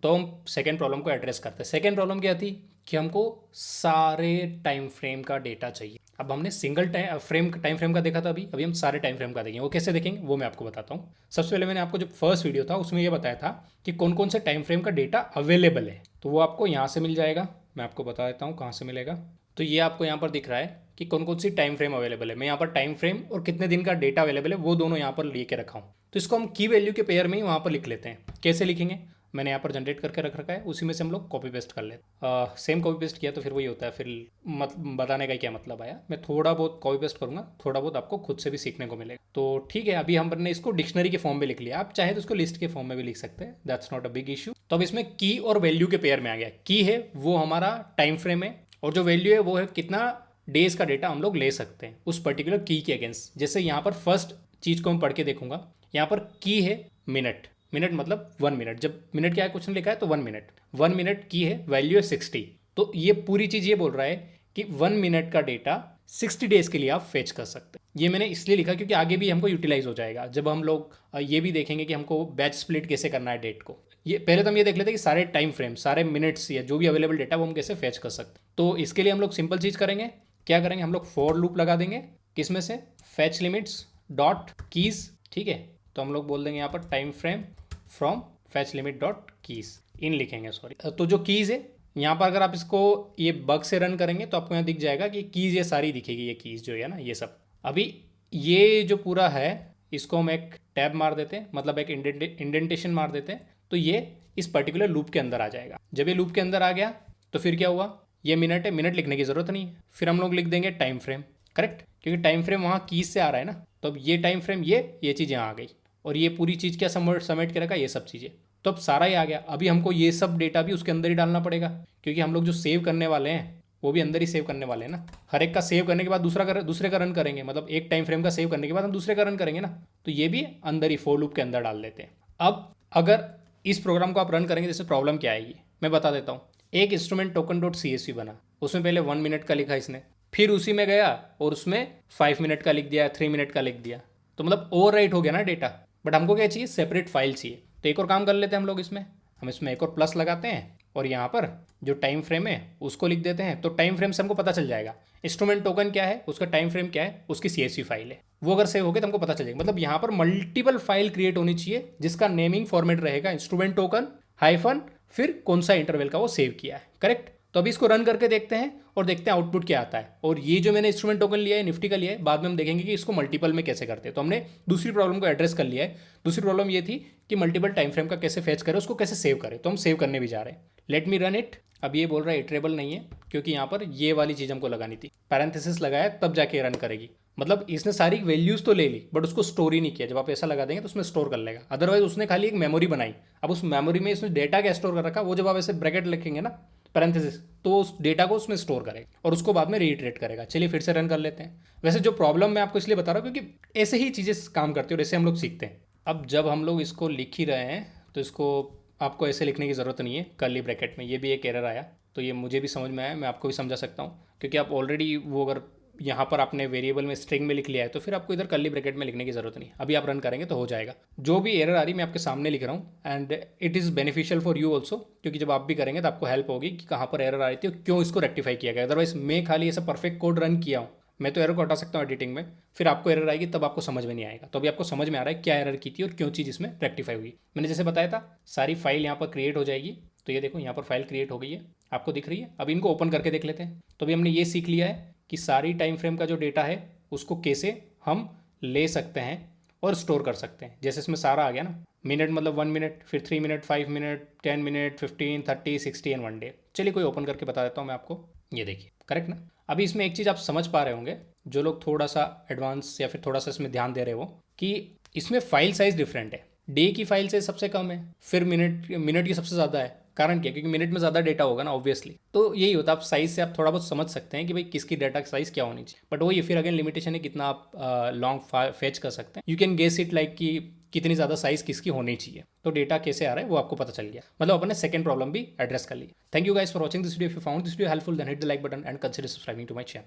तो हम second problem को एड्रेस करते हैं। सेकेंड प्रॉब्लम क्या थी कि हमको सारे टाइम फ्रेम का डेटा चाहिए। अब हमने सिंगल टाइम फ्रेम का देखा था, अभी अभी हम सारे टाइम फ्रेम का देखेंगे। वो कैसे देखेंगे वो मैं आपको बताता हूँ। सबसे पहले मैंने आपको जो फर्स्ट वीडियो था उसमें ये बताया था कि कौन कौन से टाइम फ्रेम का डेटा अवेलेबल है, तो वो आपको यहाँ से मिल जाएगा। मैं आपको बता देता हूँ कहाँ से मिलेगा। तो ये आपको यहाँ पर दिख रहा है कि कौन कौन सी टाइम फ्रेम अवेलेबल है। मैं यहाँ पर टाइम फ्रेम और कितने दिन का डेटा अवेलेबल है वो दोनों यहाँ पर लेके रखा हूँ। तो इसको हम की वैल्यू के पेयर में ही वहाँ पर लिख लेते हैं। कैसे लिखेंगे, मैंने यहाँ पर जनरेट करके रख रखा है, उसी में से हम लोग कॉपी पेस्ट कर लेते हैं। सेम कॉपी पेस्ट किया तो फिर वही होता है, फिर बताने का क्या मतलब आया। मैं थोड़ा बहुत कॉपी पेस्ट करूँगा, थोड़ा बहुत आपको खुद से भी सीखने को मिलेगा। तो ठीक है, अभी हमने इसको डिक्शनरी के फॉर्म में लिख लिया। आप चाहे तो इसको लिस्ट के फॉर्म में भी लिख सकते हैं, that's not a big issue. तो अब इसमें की और वैल्यू के पेयर में आ गया। की है वो हमारा टाइम फ्रेम है, और जो वैल्यू है वो है कितना डेज का डेटा हम लोग ले सकते हैं उस पर्टिकुलर की के अगेंस्ट। जैसे यहाँ पर फर्स्ट चीज को मैं पढ़ के देखूंगा। यहाँ पर की है मिनट, मिनट मतलब 1 मिनट। जब मिनट क्या है क्वेश्चन लिखा है तो 1 मिनट, 1 मिनट की है, वैल्यू है 60। तो ये पूरी चीज ये बोल रहा है कि 1 मिनट का डेटा 60 डेज के लिए आप फेच कर सकते हैं। ये मैंने इसलिए लिखा क्योंकि आगे भी हमको यूटिलाइज हो जाएगा जब हम लोग ये भी देखेंगे कि हमको बैच स्प्लिट कैसे करना है डेट को। ये पहले तो हम ये देख लेते हैं कि सारे टाइम फ्रेम, सारे मिनट्स या जो भी अवेलेबल डेटा वो हम कैसे फेच कर सकते हैं। तो इसके लिए हम लोग सिंपल चीज करेंगे, क्या करेंगे, हम लोग फॉर लूप लगा देंगे। किसमें से, फैच लिमिट्स डॉट कीज। ठीक है, तो हम लोग बोल देंगे यहाँ पर time frame from fetch limit dot keys, इन लिखेंगे सॉरी। तो जो कीज है यहाँ पर अगर आप इसको ये बग से रन करेंगे तो आपको यहाँ दिख जाएगा कि कीज ये सारी दिखेगी, ये कीज जो है ना ये सब। अभी ये जो पूरा है इसको हम एक टैब मार देते हैं, मतलब एक इंडेंटेशन मार देते हैं, तो ये इस पर्टिकुलर लूप के अंदर आ जाएगा। जब ये लूप के अंदर आ गया तो फिर क्या हुआ, ये मिनट है, मिनट लिखने की जरूरत नहीं है, फिर हम लोग लिख देंगे टाइम फ्रेम। करेक्ट, क्योंकि टाइम फ्रेम वहाँ कीज से आ रहा है ना, तो अब ये टाइम फ्रेम ये चीज़ यहाँ आ गई, और ये पूरी चीज़ क्या समेट के रखा, ये सब चीज़ें। तो अब सारा ही आ गया। अभी हमको ये सब डेटा भी उसके अंदर ही डालना पड़ेगा, क्योंकि हम लोग जो सेव करने वाले हैं वो भी अंदर ही सेव करने वाले हैं ना। हर एक का सेव करने के बाद दूसरे का रन करेंगे, मतलब एक टाइम फ्रेम का सेव करने के बाद हम दूसरे का रन करेंगे ना, तो ये भी अंदर ही फोर लूप के अंदर डाल देते हैं। अब अगर इस प्रोग्राम को आप रन करेंगे, जैसे प्रॉब्लम क्या आएगी मैं बता देता हूँ। एक इंस्ट्रूमेंट टोकन डॉट CSV बना, उसमें पहले 1 मिनट का लिखा इसने, फिर उसी में गया और उसमें 5 मिनट का लिख दिया, 3 मिनट का लिख दिया, तो मतलब ओवर राइट हो गया ना डेटा। बट हमको क्या चाहिए, सेपरेट फाइल चाहिए। तो एक और काम कर लेते हैं हम लोग इसमें, हम इसमें एक और प्लस लगाते हैं और यहाँ पर जो टाइम फ्रेम है उसको लिख देते हैं। तो टाइम फ्रेम से हमको पता चल जाएगा इंस्ट्रूमेंट टोकन क्या है, उसका टाइम फ्रेम क्या है, उसकी CSV फाइल है, वो अगर सेव हो गए तो हमको पता चल जाएगा। मतलब यहाँ पर मल्टीपल फाइल क्रिएट होनी चाहिए जिसका नेमिंग फॉर्मेट रहेगा इंस्ट्रूमेंट टोकन हाइफन फिर कौन सा इंटरवल का वो सेव किया है। करेक्ट, तो अभी इसको रन करके देखते हैं और देखते हैं आउटपुट क्या आता है। और ये जो मैंने इंस्ट्रूमेंट टोकन लिया है निफ्टी का लिया है, बाद में हम देखेंगे कि इसको मल्टीपल में कैसे करते हैं। तो हमने दूसरी प्रॉब्लम को एड्रेस कर लिया है। दूसरी प्रॉब्लम ये थी कि मल्टीपल टाइम फ्रेम का कैसे फेच करें, उसको कैसे सेव करें, तो हम सेव करने भी जा रहे हैं। Let me run it. अब ये बोल रहा है इटरेबल नहीं है, क्योंकि यहाँ पर ये वाली चीज़ हमको लगानी थी, पैरेंथेसिस लगाया तब जाके रन करेगी। मतलब इसने सारी वैल्यूज तो ले ली बट उसको स्टोर ही नहीं किया। जब आप ऐसा लगा देंगे तो उसमें स्टोर कर लेगा, अदरवाइज उसने खाली एक मेमोरी बनाई। अब उस मेमोरी में इसने डेटा क्या स्टोर कर रखा, वो जब आप ऐसे ब्रैकेट लिखेंगे ना पैरेंथेसिस, तो उस डेटा को उसमें स्टोर करेगा और उसको बाद में रीइटरेट करेगा। चलिए फिर से रन कर लेते हैं। वैसे जो प्रॉब्लम मैं आपको इसलिए बता रहा हूँ क्योंकि ऐसे ही चीज़ें काम करती है और ऐसे हम लोग सीखते हैं। अब जब हम लोग इसको लिख ही रहे हैं तो इसको आपको ऐसे लिखने की ज़रूरत नहीं है कर्ली ब्रैकेट में। ये भी एक एरर आया तो ये मुझे भी समझ में आया, मैं आपको भी समझा सकता हूँ, क्योंकि आप ऑलरेडी वो अगर यहाँ पर आपने वेरिएबल में स्ट्रिंग में लिख लिया है तो फिर आपको इधर कर्ली ब्रैकेट में लिखने की जरूरत नहीं। अभी आप रन करेंगे तो हो जाएगा। जो भी एरर आ रही मैं आपके सामने लिख रहा हूँ and it is beneficial for you also, क्योंकि जब आप भी करेंगे तो आपको हेल्प होगी कि कहाँ पर एरर आ रही थी और क्यों इसको रेक्टिफाई किया गया। अदरवाइज मैं खाली ऐसा परफेक्ट कोड रन किया हूँ, मैं तो एरर को हटा सकता हूँ एडिटिंग में, फिर आपको एरर आएगी तब आपको समझ में नहीं आएगा। तो अभी आपको समझ में आ रहा है क्या एरर की थी और क्यों चीज़ इसमें रेक्टिफाई हुई। मैंने जैसे बताया था सारी फाइल यहाँ पर क्रिएट हो जाएगी। तो ये देखो यहाँ पर फाइल क्रिएट हो गई है, आपको दिख रही है। अब इनको ओपन करके देख लेते हैं। तो अभी हमने ये सीख लिया है कि सारी टाइम फ्रेम का जो डेटा है उसको कैसे हम ले सकते हैं और स्टोर कर सकते हैं। जैसे इसमें सारा आ गया ना, मिनट मतलब 1 मिनट, फिर 3 minute, 5 minute, 10 minute, 15, 30, 60 and 1 day. चलिए कोई ओपन करके बता देता हूँ मैं आपको। ये देखिए करेक्ट ना। अभी इसमें एक चीज़ आप समझ पा रहे होंगे, जो लोग थोड़ा सा एडवांस या फिर थोड़ा सा इसमें ध्यान दे रहे हो, कि इसमें फाइल साइज डिफरेंट है। डे की फाइल साइज सबसे कम है, फिर मिनट की सबसे ज़्यादा है। कारण क्या, क्योंकि मिनट में ज़्यादा डेटा होगा ना ऑब्वियसली। तो यही होता है, आप साइज से आप थोड़ा बहुत समझ सकते हैं कि भाई किसकी डेटा साइज क्या होनी चाहिए। बट वही फिर अगेन लिमिटेशन है कितना आप लॉन्ग फेच कर सकते हैं। You can guess it like कि कितनी ज़्यादा साइज किसकी होनी चाहिए। तो डेटा कैसे आ रहा है वो आपको पता चल गया, मतलब अपने सेकंड प्रॉब्लम भी एड्रेस कर ली। Thank you guys for watching this video. If you found this video helpful then hit the like button and consider subscribing to my channel.